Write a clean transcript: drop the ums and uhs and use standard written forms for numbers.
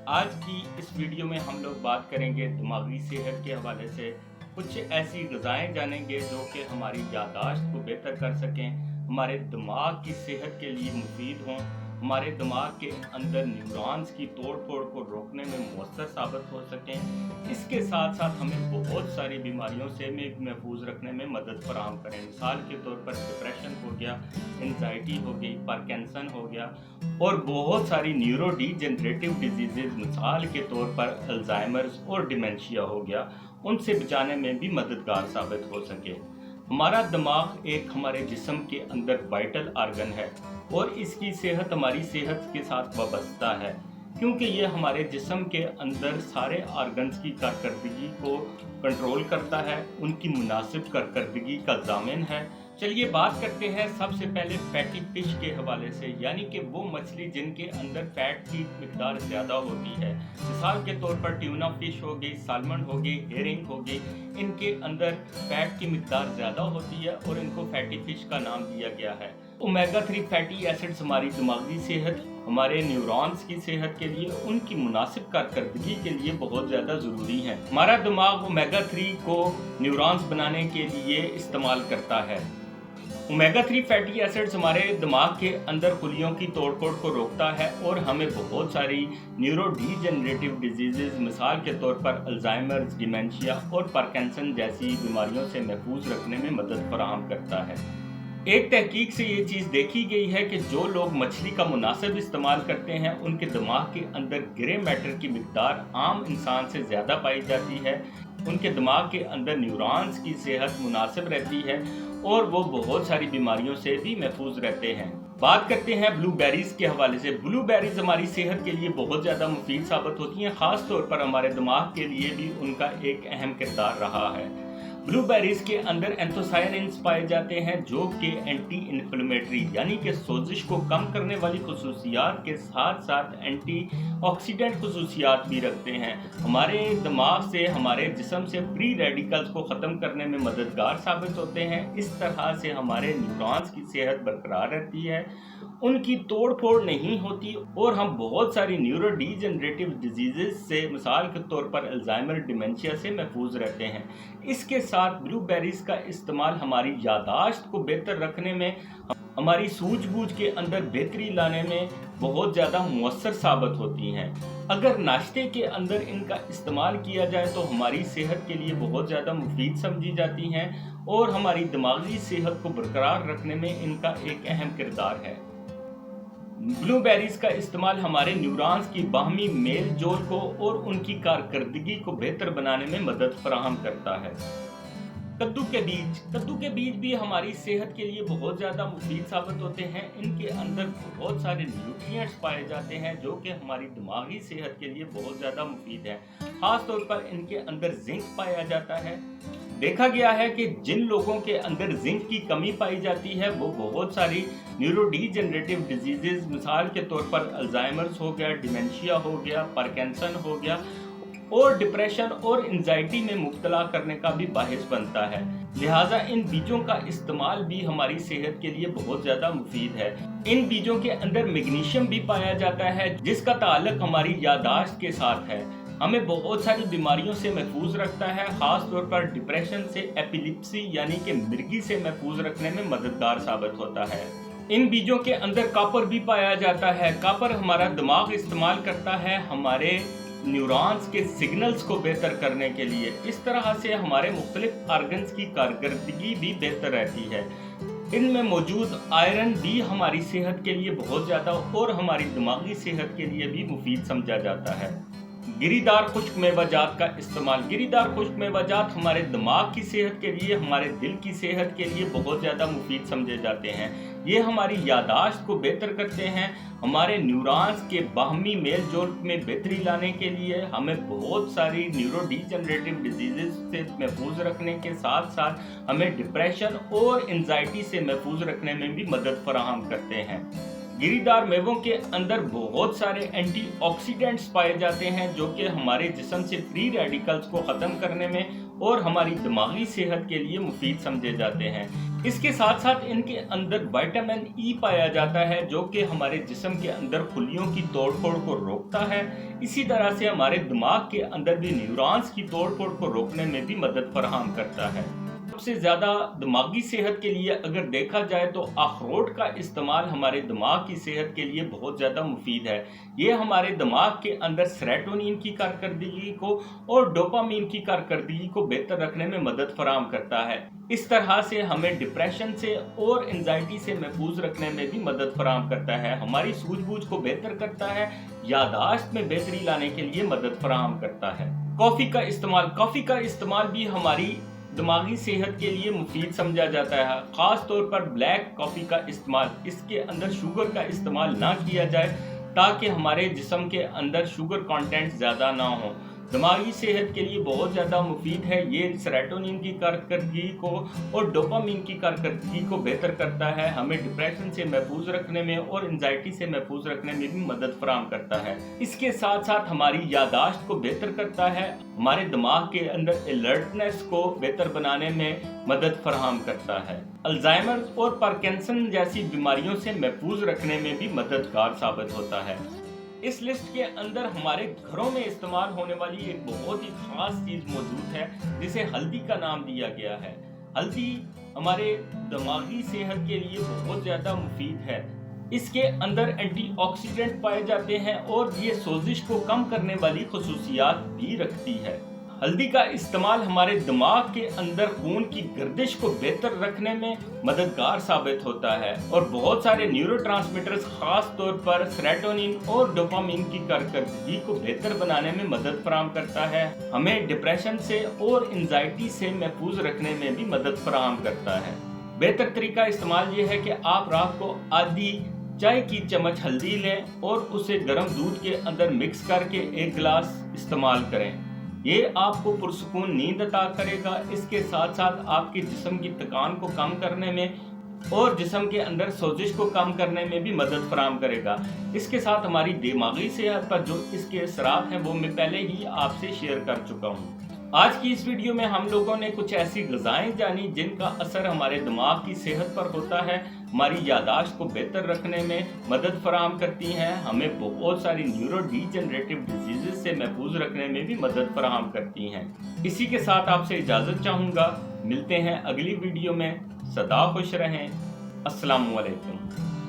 आज की इस वीडियो में हम लोग बात करेंगे दिमागी सेहत के हवाले से। कुछ ऐसी ग़िज़ाएँ जानेंगे जो कि हमारी याददाश्त को बेहतर कर सकें, हमारे दिमाग की सेहत के लिए मुफीद हों, हमारे दिमाग के अंदर न्यूरॉन्स की तोड़-फोड़ को रोकने में मौसर साबित हो सकें। इसके साथ-साथ हमें बहुत सारी बीमारियों से भी महफूज़ रखने में मदद फ़राहम करें। मिसाल के तौर पर डिप्रेशन हो गया, एंग्ज़ायटी हो गई, पार्किंसन हो गया और बहुत सारी न्यूरो डीजनरेटिव डिजीज़ेज़ मिसाल के तौर पर अल्ज़ाइमर्स और डिमेंशिया हो गया, उनसे बचाने में भी मददगार साबित हो सके। हमारा दिमाग एक हमारे जिस्म के अंदर वाइटल आर्गन है और इसकी सेहत हमारी सेहत के साथ वाबस्ता है, क्योंकि ये हमारे जिस्म के अंदर सारे आर्गन्स की कारकर्दगी को कंट्रोल करता है, उनकी मुनासिब कारकर्दगी का ज़ामिन है। चलिए बात करते हैं सबसे पहले फैटी फिश के हवाले से, यानी कि वो मछली जिनके अंदर फैट की मिकदार ज़्यादा होती है। मिसाल के तौर पर ट्यूना फिश हो गई, सालमन हो गई, हेरिंग हो गई, इनके अंदर फैट की मिकदार ज़्यादा होती है और इनको फैटी फिश का नाम दिया गया है। ओमेगा 3 फैटी एसिड्स हमारी दिमागी सेहत, हमारे न्यूरॉन्स की सेहत के लिए, उनकी मुनासिब कारकर्दगी के लिए बहुत ज़्यादा ज़रूरी है। हमारा दिमाग ओमेगा 3 को न्यूरॉन्स बनाने के लिए इस्तेमाल करता है। ओमेगा 3 फैटी एसिड्स हमारे दिमाग के अंदर खुलियों की तोड़-फोड़ को रोकता है और हमें बहुत सारी न्यूरो डीजनरेटिव डिजीज़ेज़ मिसाल के तौर पर अल्ज़ाइमर्स, डिमेंशिया और पार्किंसन जैसी बीमारियों से महफूज रखने में मदद फराहम करता है। एक तहकीक से ये चीज़ देखी गई है कि जो लोग मछली का मुनासिब इस्तेमाल करते हैं, उनके दिमाग के अंदर ग्रे मैटर की मिकदार आम इंसान से ज़्यादा पाई जाती है, उनके दिमाग के अंदर न्यूरॉन्स की सेहत मुनासिब रहती है और वो बहुत सारी बीमारियों से भी महफूज रहते हैं। बात करते हैं ब्लूबेरीज़ के हवाले से। ब्लूबेरीज़ हमारी सेहत के लिए बहुत ज़्यादा मुफीद साबित होती हैं, ख़ास तौर पर हमारे दिमाग के लिए भी उनका एक अहम किरदार रहा है। ब्लूबेरीज़ के अंदर एंथोसायनिन्स पाए जाते हैं जो कि एंटी इन्फ्लेमेटरी यानी कि सोजिश को कम करने वाली खसूसियात के साथ साथ एंटी ऑक्सीडेंट खसूसियात भी रखते हैं। हमारे दिमाग से, हमारे जिस्म से फ्री रेडिकल्स को ख़त्म करने में मददगार साबित होते हैं। इस तरह से हमारे न्यूरॉन्स की सेहत बरकरार रहती है, उनकी तोड़ फोड़ नहीं होती और हम बहुत सारी न्यूरो डीजनरेटिव डिजीज़ेज़ से मिसाल के तौर पर अल्ज़ाइमर, डिमेंशिया से महफूज रहते हैं। इसके साथ ब्लूबेरीज़ का इस्तेमाल हमारी यादाश्त को बेहतर रखने में, हमारी सूझबूझ के अंदर बेहतरी लाने में बहुत ज़्यादा मुअस्सर साबित होती हैं। अगर नाश्ते के अंदर इनका इस्तेमाल किया जाए तो हमारी सेहत के लिए बहुत ज़्यादा मुफीद समझी जाती हैं और हमारी दिमागी सेहत को बरकरार रखने में इनका एक अहम किरदार है। ब्लूबेरीज़ का इस्तेमाल हमारे न्यूरॉन्स की बाहमी मेल जोल को और उनकी कारकर्दगी को बेहतर बनाने में मदद फराहम करता है। कद्दू के बीज भी हमारी सेहत के लिए बहुत ज़्यादा मुफीद साबित होते हैं। इनके अंदर बहुत सारे न्यूट्रिएंट्स पाए जाते हैं जो कि हमारी दिमागी सेहत के लिए बहुत ज़्यादा मुफीद है। ख़ास तौर पर इनके अंदर जिंक पाया जाता है। देखा गया है कि जिन लोगों के अंदर जिंक की कमी पाई जाती है वो बहुत सारी न्यूरो डीजनरेटिव डिजीज़ेज़ मिसाल के तौर पर अल्ज़ाइमर्स हो गया, डिमेंशिया हो गया, पार्किंसन हो गया और डिप्रेशन और एंग्जाइटी में मुब्तला करने का भी बाहिस बनता है। लिहाजा इन बीजों का इस्तेमाल भी हमारी सेहत के लिए बहुत ज़्यादा मुफीद है। इन बीजों के अंदर मैग्नीशियम भी पाया जाता है जिसका ताल्लुक हमारी यादाश्त के साथ है, हमें बहुत सारी बीमारियों से महफूज रखता है, ख़ास तौर पर डिप्रेशन से, एपिलिप्सी यानी कि मिर्गी से महफूज रखने में मददगार साबित होता है। इन बीजों के अंदर कॉपर भी पाया जाता है। कॉपर हमारा दिमाग इस्तेमाल करता है हमारे न्यूरॉन्स के सिग्नल्स को बेहतर करने के लिए। इस तरह से हमारे मुख्तलिफ आर्गन्स की कारकर्दगी भी बेहतर रहती है। इनमें मौजूद आयरन भी हमारी सेहत के लिए बहुत ज़्यादा और हमारी दिमागी सेहत के लिए भी मुफीद समझा जाता है। गिरीदार खुश्क मेवाजात का इस्तेमाल। गिरीदार खुश्क मेवाजात हमारे दिमाग की सेहत के लिए, हमारे दिल की सेहत के लिए बहुत ज़्यादा मुफीद समझे जाते हैं। ये हमारी यादाश्त को बेहतर करते हैं, हमारे न्यूरॉन्स के बाहमी मेल जोल में बेहतरी लाने के लिए, हमें बहुत सारी न्यूरो डीजनरेटिव डिजीज़ेज़ से महफूज रखने के साथ साथ हमें डिप्रेशन और एंग्जाइटी से महफूज रखने में भी मदद फराहम करते हैं। गिरीदार मेवों के अंदर बहुत सारे एंटीऑक्सीडेंट्स पाए जाते हैं जो कि हमारे जिस्म से फ्री रेडिकल्स को ख़त्म करने में اور ہماری دماغی صحت کے لیے مفید سمجھے جاتے ہیں۔ اس کے ساتھ ساتھ ان کے اندر وٹامن ای پایا جاتا ہے جو کہ ہمارے جسم کے اندر خلیوں کی توڑ پھوڑ کو روکتا ہے۔ اسی طرح سے ہمارے دماغ کے اندر بھی نیورونز کی توڑ پھوڑ کو روکنے میں بھی مدد فراہم کرتا ہے۔ سب سے زیادہ دماغی صحت کے لیے اگر دیکھا جائے تو اخروٹ کا استعمال ہمارے دماغ کی صحت کے لیے بہت زیادہ مفید ہے۔ یہ ہمارے دماغ کے اندر سیروٹونین کی کارکردگی کو اور ڈوپامین کی کارکردگی کو بہتر رکھنے میں مدد فراہم کرتا ہے۔ اس طرح سے ہمیں ڈپریشن سے اور انزائٹی سے محفوظ رکھنے میں بھی مدد فراہم کرتا ہے، ہماری سوجھ بوجھ کو بہتر کرتا ہے، یادداشت میں بہتری لانے کے لیے مدد فراہم کرتا ہے۔ کافی کا استعمال بھی ہماری دماغی صحت کے لیے مفید سمجھا جاتا ہے، خاص طور پر بلیک کافی کا استعمال۔ اس کے اندر شوگر کا استعمال نہ کیا جائے تاکہ ہمارے جسم کے اندر شوگر کانٹینٹ زیادہ نہ ہو۔ دماغی صحت کے لیے بہت زیادہ مفید ہے، یہ سیروٹونین کی کارکردگی کو اور ڈوپامین کی کارکردگی کو بہتر کرتا ہے، ہمیں ڈپریشن سے محفوظ رکھنے میں اور انزائٹی سے محفوظ رکھنے میں بھی مدد فراہم کرتا ہے۔ اس کے ساتھ ساتھ ہماری یادداشت کو بہتر کرتا ہے، ہمارے دماغ کے اندر الرٹنس کو بہتر بنانے میں مدد فراہم کرتا ہے، الزائمر اور پارکنسن جیسی بیماریوں سے محفوظ رکھنے میں بھی مددگار ثابت ہوتا ہے۔ اس لسٹ کے اندر ہمارے گھروں میں استعمال ہونے والی ایک بہت ہی خاص چیز موجود ہے جسے ہلدی کا نام دیا گیا ہے۔ ہلدی ہمارے دماغی صحت کے لیے بہت زیادہ مفید ہے۔ اس کے اندر اینٹی آکسیڈنٹ پائے جاتے ہیں اور یہ سوزش کو کم کرنے والی خصوصیات بھی رکھتی ہے۔ ہلدی کا استعمال ہمارے دماغ کے اندر خون کی گردش کو بہتر رکھنے میں مددگار ثابت ہوتا ہے اور بہت سارے نیورو ٹرانسمیٹرز خاص طور پر سیروٹونین اور ڈوپامین کی کارکردگی کو بہتر بنانے میں مدد فراہم کرتا ہے، ہمیں ڈپریشن سے اور انزائٹی سے محفوظ رکھنے میں بھی مدد فراہم کرتا ہے۔ بہتر طریقہ استعمال یہ ہے کہ آپ رات کو آدھی چائے کی چمچ ہلدی لیں اور اسے گرم دودھ کے اندر مکس کر کے ایک گلاس استعمال کریں۔ یہ آپ کو پرسکون نیند عطا کرے گا، اس کے ساتھ ساتھ آپ کے جسم کی تکان کو کم کرنے میں اور جسم کے اندر سوزش کو کم کرنے میں بھی مدد فراہم کرے گا۔ اس کے ساتھ ہماری دماغی صحت پر جو اس کے اثرات ہیں وہ میں پہلے ہی آپ سے شیئر کر چکا ہوں۔ آج کی اس ویڈیو میں ہم لوگوں نے کچھ ایسی غذائیں جانی جن کا اثر ہمارے دماغ کی صحت پر ہوتا ہے، ہماری یادداشت کو بہتر رکھنے میں مدد فراہم کرتی ہیں، ہمیں بہت ساری نیورو ڈی جنریٹو ڈیزیزز سے محفوظ رکھنے میں بھی مدد فراہم کرتی ہیں۔ اسی کے ساتھ آپ سے اجازت چاہوں گا، ملتے ہیں اگلی ویڈیو میں، سدا خوش رہیں، السلام علیکم۔